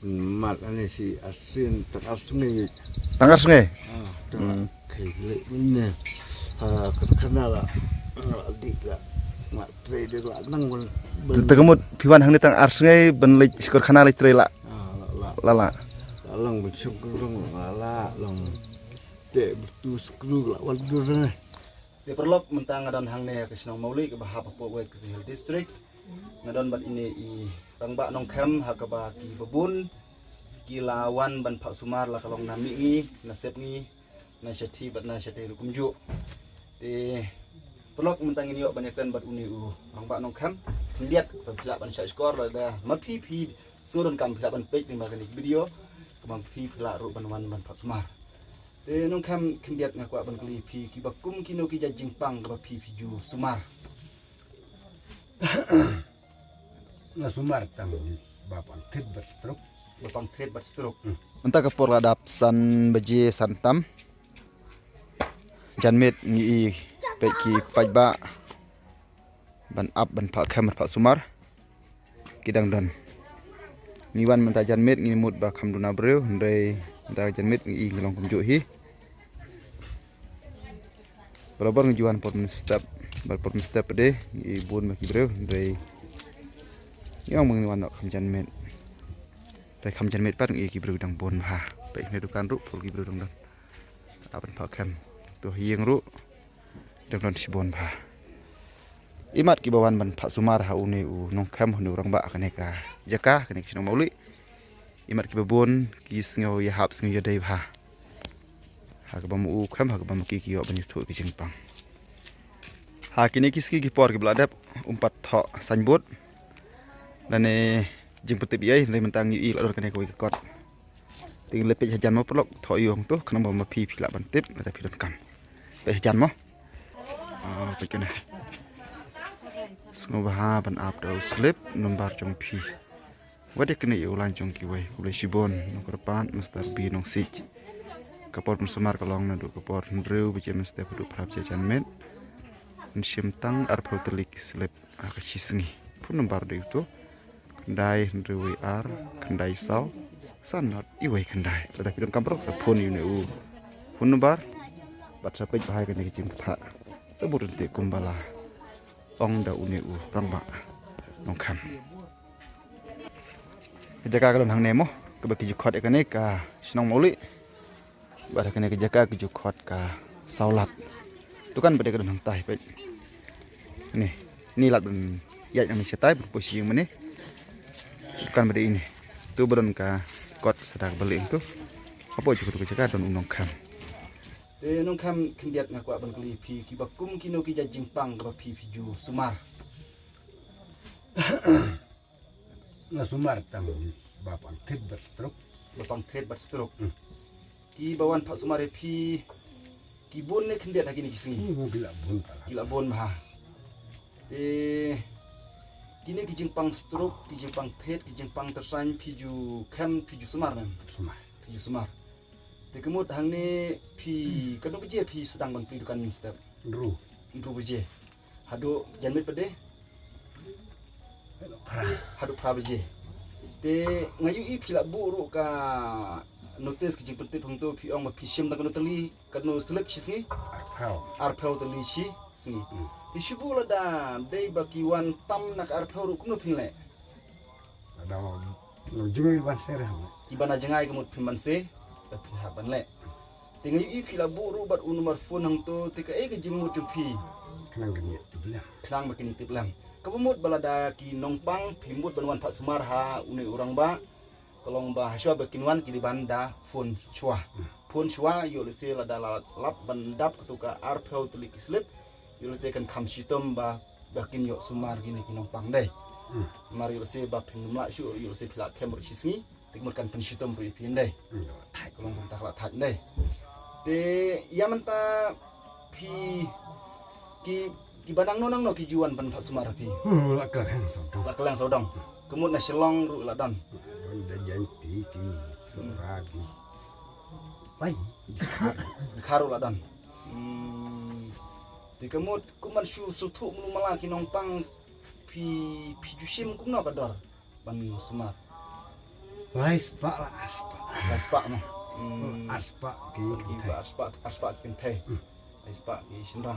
mat ane si asin tengah sungai. Tangkar sungai. Tengah kayak ini. Kenal lah. Adik lah. Mak trade lah nang bol. Tegemut piwan hang ni tang ar sungai ben lej skor khana lej trela. Lala. Lang bersuk kurung lala lang. Dek betul skru lah wadur ni. Di perlok mentang ngadon hang ne ke Sinong Mauli ke bahap po wet ke Sihil district. Ngadon bat ini i rangbak nong kem hakaba ki bebun ki lawan ban Pak Sumar la kalong nami ngi nasib ngi nasyati bat nasyati rukumju. Di perlok mentang ini yok banyak ban bat uni u rangbak nong kem kendiat pila ban syak skor la da mapi pi surun kam pila ban pek ni magani video kemang pi pila ru ban wan ban Pak Sumar. Te nong kam kendiat ngaku ban kali pi ki bakum kino ki jajing pang ka pi ju Sumar. Na Sumar tang bapan tet berstruk. Bapang tet berstruk. Entah kapor ladap san beje santam. Janmet ngi peki pajba ban up ban Pak Khamer Pak Sumar. Kidang don. Niwan menta janmet ngi mut ba khamduna breu ndai da janmet ngi ngelong kumju hi. Barabar ngejuan porn step de ngi bun maki breu ndai yang mengenai kham janmet. Dai kham janmet pat ngi ki breu dang bon ha. Pai ne dukan ru pul ki breu dang don. Apan Pak Kham tu hieng ru dang don si bon ba. Imat ki bawan ban Pak Sumar ha uni u nong kham hunu rang ba kane ka jaka kane Sinong Mauli. Imat ki babon ki sngo ya hap sngo ya dai ba. Ha ka bamu u kham ha ka bamu ki yo ban thu ki jingpang. Ha kini kiski ki por ki bladap umpat tho sanbot. Dan jing putih biai le mentang yu la kane ko kot. Ting lepet hajan mo pelok tho yu hong tu kana bamu pi la ban tip la pi don kam. Pe hajan mo. Pe kene. Ngobaha ban ap do slip nombar jong pi. Wade kene yu lan jong ki wei kule sibon nong kedepan Mr. B nong sik. Kapor Sumar kalong na du kapor ndreu bije mesti pedu prap jajan met. Nsim tang arpau telik slip akasisngi. Pun nombar de itu. Kendai ndreu ar kendai saw sanot iwei kendai. Tetapi don kamprok sapun yu ne u. Pun nombar bat sapej bahai kene kicim tak. Sebut ente kumbala. Ong da uni u rangba nong kham. Kejaka kalon hang nemo ke baki jukot ekane ka Sinong Mauli. Bada kene kejaka ke jukot ka saulat. Tu kan bade kalon hang tai pe. Ni lat ben ya yang setai posisi yang mene. Kan bade ini. Tu beron ka kot sedang beli itu. Apa cukup kejaka don nong kham. Nong kham kendiat ngaku ban kali pi ki bakum kino ki jajing pang ka pi ju Sumar. Na Sumar tang bapan tet berstruk. Bapang tet berstruk. Ki bawan Pak Sumar pi ki bon ne kendiat lagi ni kisingi. Gila bun kala. Gila bon bah. Kini ki jingpang struk, ki jingpang tet, ki jingpang tersan pi ju kham pi ju Sumar nan. Sumar. Pi ju Sumar. Tekemut hang ni pi kanu beje pi sedang ban pendudukan step. Ndru beje. Hadu janmet pede. Hadu pra beje. Te ngayu i pila buru ka notice ki jingpente pengto pi ong ma pi sim kanu teli kanu slip sisi arpau teli si singi. Pi shubu la da dei baki wan tam nak arpau ru kunu pingle. Ada no jumil ban serah. Ibana jengai kemut pimban se tapi haban le. Tinggal yu pila buru bat unumar phone hang to tika ke jimu tumpi. Kenang geni tiblam. Kenang makini tiblam. Kepemut balada ki nongpang pimut banwan Pak Sumar ha uni urang ba. Kolong ba haswa bakinwan kili banda phone chua. Phone chua yo lese lada lap bandap ketuka arpau tulik slip. Yo lese kan kham sitom ba bakin yo Sumar gini ki nongpang dai. Mari yo lese ba pinumla syu yo lese pila kemur sisngi. Tikmurkan pensitom ru ipin dai. Kolong tak la tak dai. Te yamanta pi ki banang nonang no ki juan ban Pak Sumar pi. Lakalang sodong. Lakalang sodong. Kemut na selong ru ladan. Da janti ki ragi. Pai. Kharu ladan. Ti kemut kuman sutu mulu malaki nongpang pi jusim kumno kador ban Sumar. Aspak lah, aspak mah aspak ki aspak kin thai aspak ki sinrang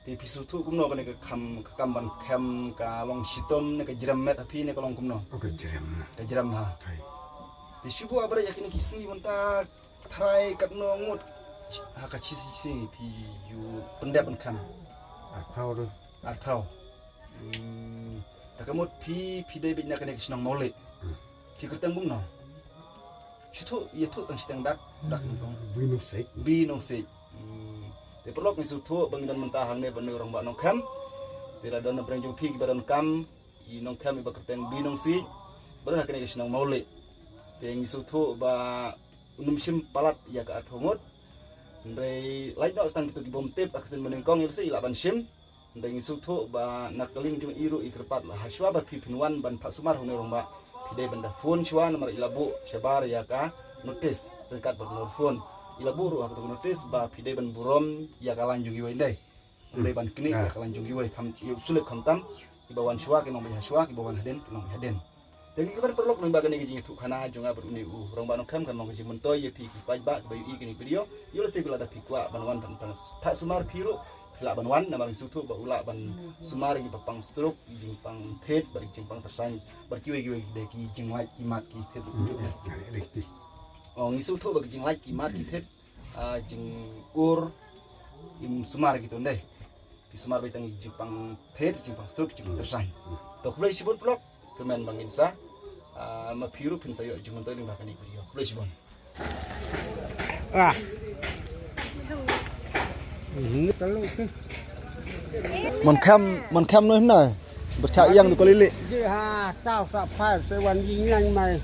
ti pisu thu kumno kan ke kam ban kham ka long sitom ne ka jiram met api ne ka long kumno Oke jiram ha ti shubu abra yakin ki si monta thrai katno ngut ha ka si pi yu pendap ban kham Atau tu atau takamut pi dai bin na kan ke sinang maule pi kertang kumno Chutu ya tu tang sitang dak nong Binusik bi nong si te perlok ni sutu bangidan mentahang ne ban orang ba nong kam tidak ada nang jong pi badan kam I nong kam I bakerten bi nong si baru hakene ke sinang maule te ngi sutu ba unum sim palat ya ka athomot ndai lait no stang kitu bom tip akasen menengkong il si laban sim ndai ngi sutu ba nakaling jong iru ikrpat la haswa ba pi pinwan ban pasumar hone orang ba Pidai benda phone chua nomor ilabu sebar ya ka notis dekat bernomor phone ilabu ru aku notis ba pidai ban burom ya ka lanjung iwai dai pidai ban kini ya ka lanjung iwai kam sulip kam tam ibawan chua ke nomor chua ibawan haden nomor haden dan iban perlok nang bagan ngi jingi tu khana jonga beruni rong ba kam kan nong ji mentoy ye pi ki paj ba bayu I kini video yul se bila da pikwa banwan ban panas pak sumar piru Pila banwan nama sutu ba ula ban sumari papang struk jing pang thet bari jing pang tersang berkiwe-kiwe de ki jing lai ki mat ki thet Rikti oh ngisutu ba jing lai ki mat ki thet jing ur im sumar gitu ndai ki sumar ba tang jing pang thet jing pang struk jing tersang to kulai sibun plok kemen bangin sa ma piru pin sayo jing mentoy ling bakani video kulai sibun Ini kalau ke mon kham no hna bercha yang tu kolili Dia ha tao sa phai se wan yin nhanh mày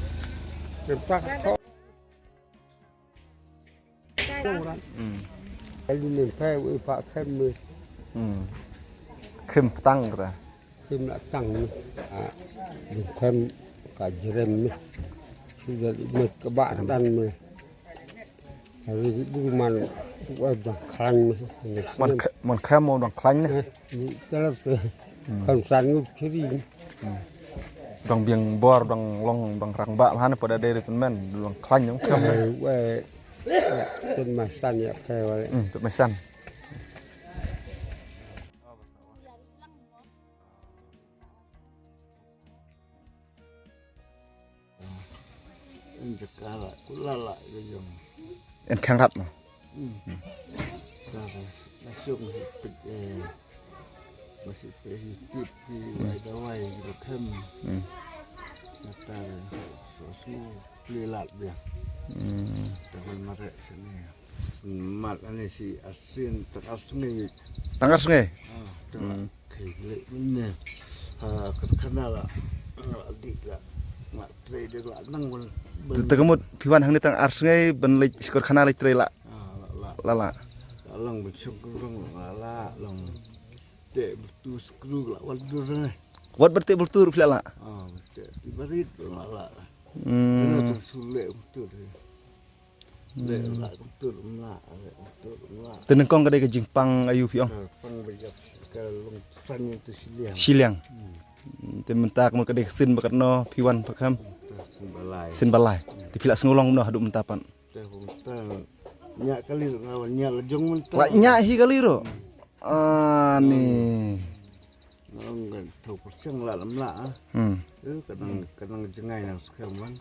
Pak kho Cái này phai với Pak khem mày khim tang ra Khem lại tăng khem cả jerem mày Sudah mày các bạn ăn mày Hari bu man khăn mon kham mo dong klang ne Dalam kan san curi dong biang bor dong long dong rang ba han pada dere tun men dong klang dong kham we ten masan ya kayak tu mesan ini kala kulala gitu en khang rat masuk masih hidup di dawai gitu kan kata susu lilat dia dengan merek sini semat ini si asin tengah sungai tangkar sungai kayak ini kenal lah adik lah mak trader lah nang tegemut piwan hang ni tang ar sungai ben lej skor khana lej tre la lala long besok long lala long dek betul skru lah wadur ni wat berti bultur pila la betul tibarit lala itu sulit betul dek lah betul lah tenengkong kadai ke jingpang ayu piong pang bejak kalau sang itu siliang tementak mo kadai sin bakat no piwan pakam sin balai dipilak sengulong no haduk mentapan nyak kali ngawan nyak lejong mentah la nyak hi kali ro ni nggak tahu persen lah lemla kadang jengai nang sekarang